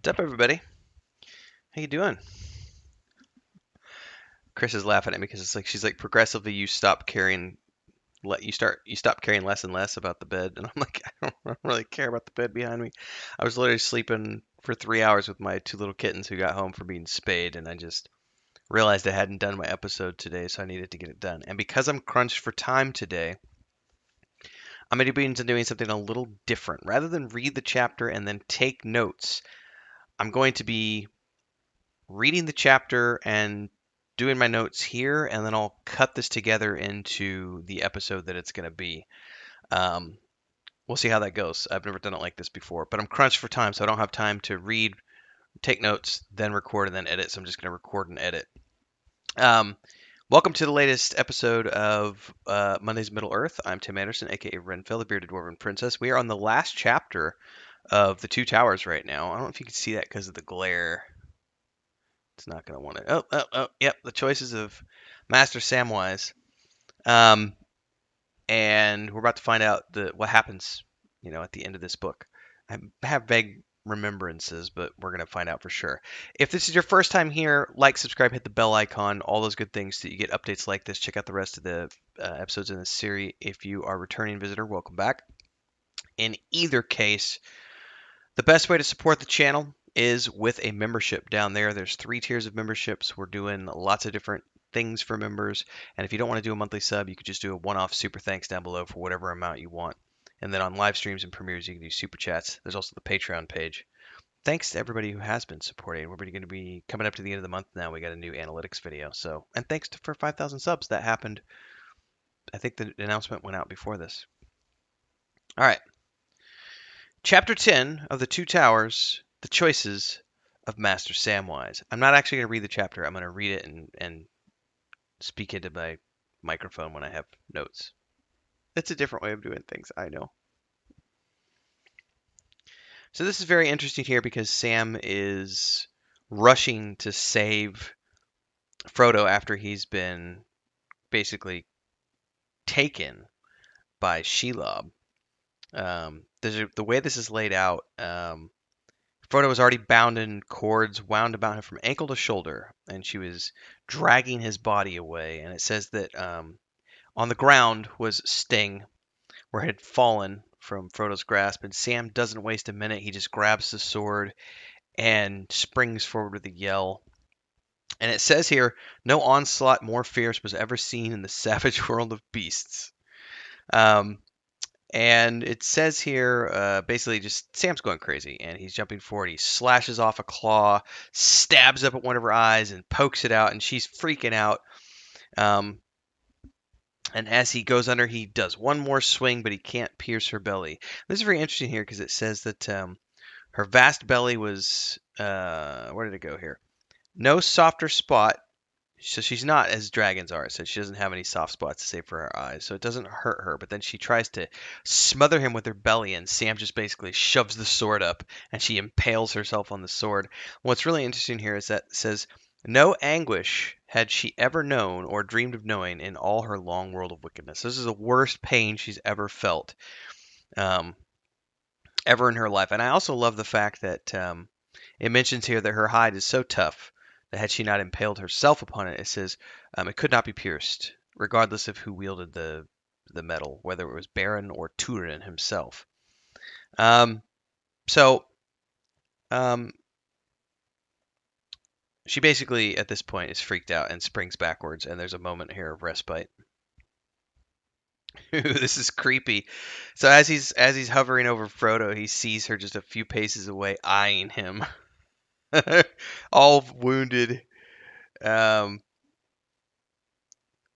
What's up, everybody? How you doing? Chris is laughing at me because it's like she's like progressively you stop caring less and less about the bed, and I'm like I don't really care about the bed behind me. I was literally sleeping for 3 hours with my two little kittens who got home from being spayed, and I just realized I hadn't done my episode today, so I needed to get it done. And because I'm crunched for time today, I'm going to be doing something a little different. Rather than read the chapter and then take notes, I'm going to be reading the chapter and doing my notes here, and then I'll cut this together into the episode that it's going to be. Um, we'll see how that goes. I've never done it like this before, but I'm crunched for time, so I don't have time to read, take notes, then record, and then edit. So I'm just going to record and edit. Um, welcome to the latest episode of Monday's Middle Earth. I'm Tim Anderson, aka Renfell, the Bearded Dwarven Princess. We are on the last chapter of the Two Towers right now. I don't know if you can see that because of the glare. It's not going to want it. Oh, yep. The choices of Master Samwise. Um, and we're about to find out what happens, at the end of this book. I have vague remembrances, but we're going to find out for sure. If this is your first time here, like, subscribe, hit the bell icon, all those good things so you get updates like this. Check out the rest of the episodes in this series. If you are a returning visitor, welcome back. In either case, the best way to support the channel is with a membership down there. There's 3 tiers of memberships. We're doing lots of different things for members. And if you don't want to do a monthly sub, you could just do a one-off super thanks down below for whatever amount you want. And then on live streams and premieres, you can do super chats. There's also the Patreon page. Thanks to everybody who has been supporting. We're going to be coming up to the end of the month now. We got a new analytics video. And thanks for 5,000 subs. That happened. I think the announcement went out before this. All right. Chapter 10 of The Two Towers, The Choices of Master Samwise. I'm not actually going to read the chapter. I'm going to read it and speak into my microphone when I have notes. It's a different way of doing things, I know. So this is very interesting here because Sam is rushing to save Frodo after he's been basically taken by Shelob. The way this is laid out, Frodo was already bound in cords wound about him from ankle to shoulder, and she was dragging his body away. And it says that on the ground was Sting, where it had fallen from Frodo's grasp. And Sam doesn't waste a minute. He just grabs the sword and springs forward with a yell. And it says here, no onslaught more fierce was ever seen in the savage world of beasts. Um, And it says here, basically, just Sam's going crazy, and he's jumping forward. He slashes off a claw, stabs up at one of her eyes, and pokes it out, and she's freaking out. Um, and as he goes under, he does one more swing, but he can't pierce her belly. This is very interesting here because it says that her vast belly was, where did it go here? No softer spot. So she's not as dragons are. So she doesn't have any soft spots save for her eyes. So it doesn't hurt her. But then she tries to smother him with her belly, and Sam just basically shoves the sword up, and she impales herself on the sword. What's really interesting here is that it says, no anguish had she ever known or dreamed of knowing in all her long world of wickedness. This is the worst pain she's ever felt, um, ever in her life. And I also love the fact that it mentions here that her hide is so tough that had she not impaled herself upon it, it says it could not be pierced, regardless of who wielded the metal, whether it was Baron or Turin himself. Um, so um, she basically, at this point, is freaked out and springs backwards, and there's a moment here of respite. This is creepy. So as he's hovering over Frodo, he sees her just a few paces away, eyeing him, all wounded. Um,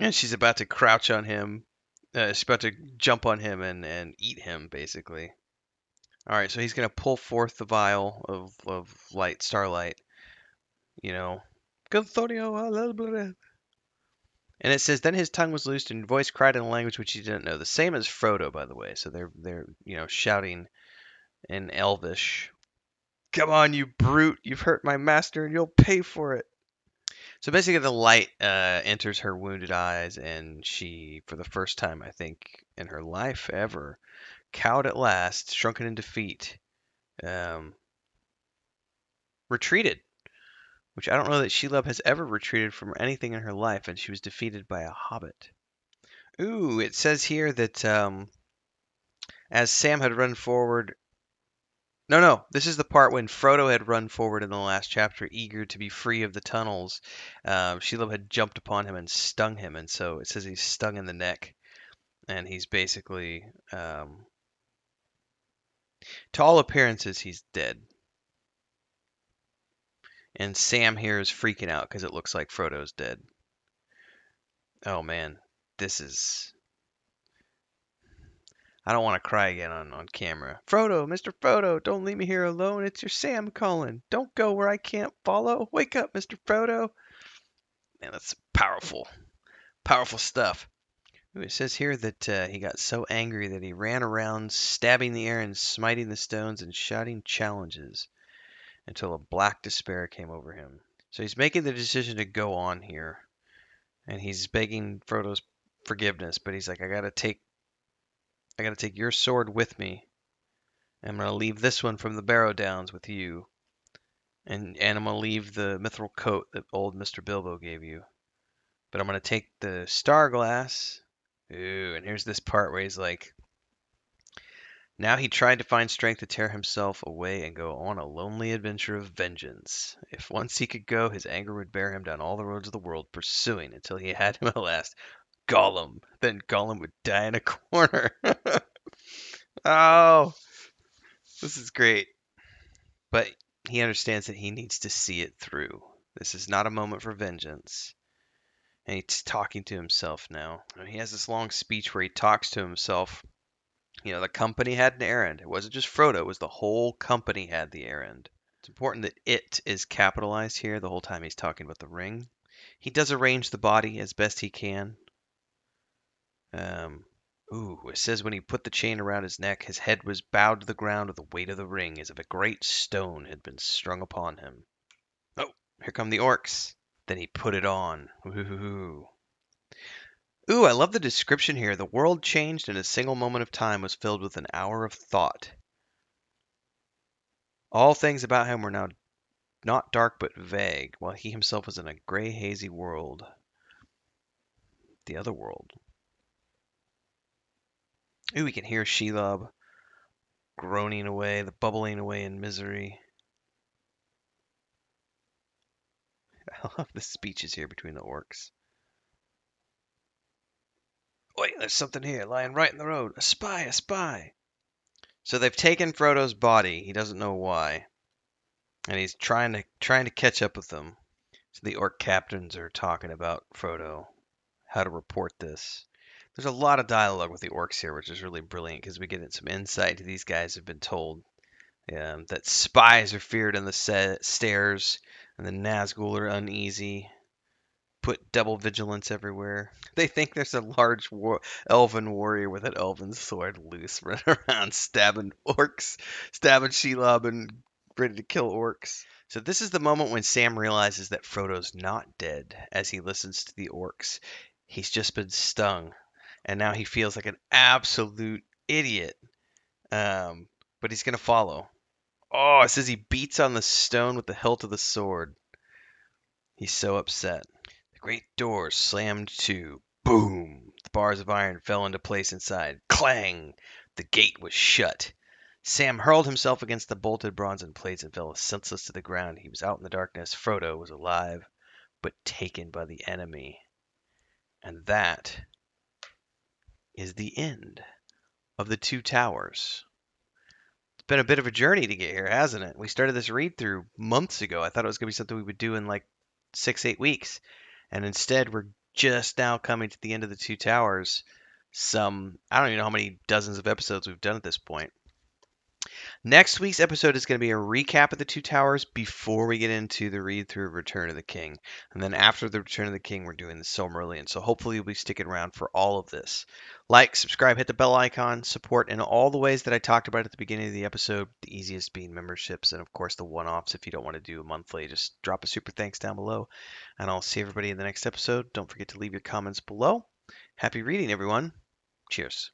and she's about to crouch on him. She's about to jump on him and eat him, basically. All right, so he's gonna pull forth the vial of light, starlight. You know, and it says then his tongue was loosed and voice cried in a language which he didn't know. The same as Frodo, by the way. So they're shouting in Elvish. Come on, you brute! You've hurt my master, and you'll pay for it. So basically, the light enters her wounded eyes, and she, for the first time, I think, in her life ever, cowed at last, shrunken in defeat, um, retreated, which I don't know that Shelob has ever retreated from anything in her life, and she was defeated by a hobbit. Ooh, it says here that as Sam had run forward. No, no, this is the part when Frodo had run forward in the last chapter, eager to be free of the tunnels. Shelob had jumped upon him and stung him, and so it says he's stung in the neck, and he's basically, to all appearances, he's dead. And Sam here is freaking out because it looks like Frodo's dead. Oh man, this is. I don't want to cry again on camera. Frodo, Mr. Frodo, don't leave me here alone. It's your Sam calling. Don't go where I can't follow. Wake up, Mr. Frodo. Man, that's powerful, powerful stuff. Ooh, it says here that he got so angry that he ran around, stabbing the air and smiting the stones and shouting challenges until a black despair came over him. So he's making the decision to go on here, and he's begging Frodo's forgiveness, but he's like, I gotta take your sword with me. I'm gonna leave this one from the Barrow Downs with you, and I'm gonna leave the mithril coat that old Mr. Bilbo gave you. But I'm gonna take the star glass. Ooh, and here's this part where he's like, now he tried to find strength to tear himself away and go on a lonely adventure of vengeance. If once he could go, his anger would bear him down all the roads of the world, pursuing until he had him at last. Gollum. Then Gollum would die in a corner. Oh, this is great. But he understands that he needs to see it through. This is not a moment for vengeance. And he's talking to himself now. He has this long speech where he talks to himself. You know, the company had an errand. It wasn't just Frodo, it was the whole company had the errand. It's important that it is capitalized here the whole time he's talking about the ring. He does arrange the body as best he can. It says when he put the chain around his neck, his head was bowed to the ground with the weight of the ring, as if a great stone had been strung upon him. Oh, here come the orcs. Then he put it on. Ooh. Ooh, I love the description here. The world changed in a single moment of time was filled with an hour of thought. All things about him were now not dark but vague, while he himself was in a gray, hazy world. The other world. Ooh, we can hear Shelob groaning away, the bubbling away in misery. I love the speeches here between the orcs. Wait, there's something here, lying right in the road. A spy, a spy. So they've taken Frodo's body. He doesn't know why, and he's trying to catch up with them. So the orc captains are talking about Frodo, how to report this. There's a lot of dialogue with the orcs here, which is really brilliant because we get some insight to these guys have been told that spies are feared on the stairs, and the Nazgul are uneasy. Put double vigilance everywhere. They think there's a large elven warrior with an elven sword loose running around stabbing orcs, stabbing Shelob and ready to kill orcs. So this is the moment when Sam realizes that Frodo's not dead as he listens to the orcs. He's just been stung, and now he feels like an absolute idiot. But he's gonna follow. Oh, it says he beats on the stone with the hilt of the sword. He's so upset. The great door slammed to. Boom! The bars of iron fell into place inside. Clang! The gate was shut. Sam hurled himself against the bolted bronzen plates and fell senseless to the ground. He was out in the darkness. Frodo was alive, but taken by the enemy. And that is the end of the Two Towers. It's been a bit of a journey to get here, hasn't it? We started this read through months ago. I thought it was going to be something we would do in like 6-8 weeks. And instead, we're just now coming to the end of the Two Towers. I don't even know how many dozens of episodes we've done at this point. Next week's episode is going to be a recap of the Two Towers before we get into the read through of Return of the King. And then after the Return of the King, we're doing the Silmarillion. So hopefully you'll be sticking around for all of this. Like, subscribe, hit the bell icon, support in all the ways that I talked about at the beginning of the episode. The easiest being memberships and, of course, the one-offs. If you don't want to do a monthly, just drop a super thanks down below. And I'll see everybody in the next episode. Don't forget to leave your comments below. Happy reading, everyone. Cheers.